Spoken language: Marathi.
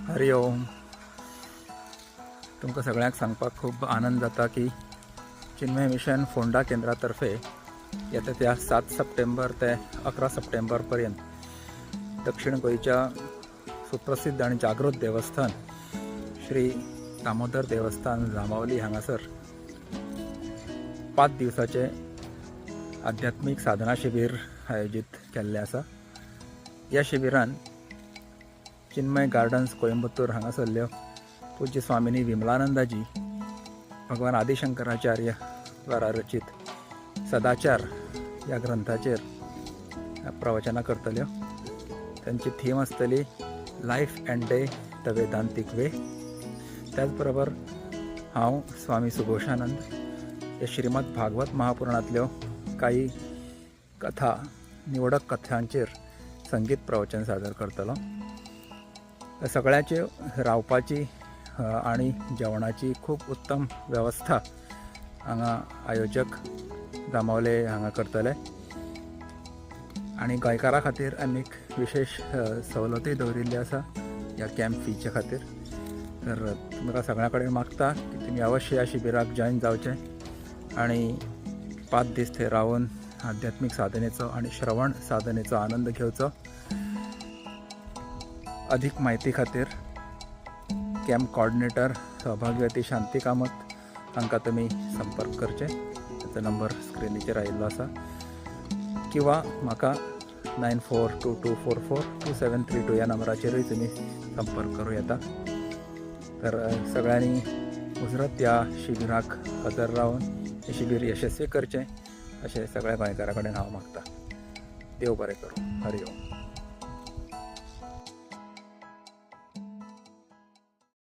हरि ओम. तुमकां सगळ्यांक सांगपाक खूब आनंद जाता की चिन्मय मिशन फोंडा केंद्रातर्फे येता त्या 7 सप्टेंबर ते 11 सप्टेंबर पर्यंत दक्षिण गोंयच्या सुप्रसिद्ध आणि जागृत देवस्थान श्री दामोदर देवस्थान जांबावली हांगासर 5 दिवसाचे आध्यात्मिक साधना शिबीर आयोजित केल्ले आसा. ह्या शिबिरान चिन्मय गार्डन्स कोयंबतूर हांगासरल्यो पूज्य स्वामिनी विमलानंदाजी भगवान आदिशंकराचार्य द्वारा रचित सदाचार ह्या ग्रंथाचेर प्रवचनां करतल्यो. त्यांची थीम आसतली life end day the Vedantic वे. त्याच बरोबर हांव स्वामी सुघोशानंद हे श्रीमद भागवत महापुराणांतल्यो काही कथा निवडक कथांचेर संगीत प्रवचन सादर करतलो. सगळ्याची रावपाची आणि जेवणाची खूब उत्तम व्यवस्था हांगा आयोजक जांबावले हांगा करतले आणि गोंयकारां खातीर अनेक विशेष सवलती दवरिल्ली आसा ह्या कॅम्प फीच्या खातीर. तर तुमकां सगळ्यां कडेन मागता की तुमी अवश्य ह्या शिबिराक जॉयन जावचें आणि 5 दीस थंय रावन आध्यात्मिक साधनेचो आणि श्रवण साधनेचो आनंद घेवचो. अधिक माहिती खातीर कॅम्प कोऑर्डिनेटर सौभाग्यवती शांती कामत हांकां तुमी संपर्क करचे. ताचो नंबर स्क्रिनीचेर आयिल्लो आसा किंवा म्हाका 9422442732 ह्या नंबराचेरूय तुमी संपर्क करूं येता. तर सगळ्यांनी मुजरत ह्या शिबिराक हजर रावन हे शिबीर यशस्वी करचें अशें सगळ्या गोंयकारां कडेन हांव मागतां. देव बरें करूं. हरि ओम.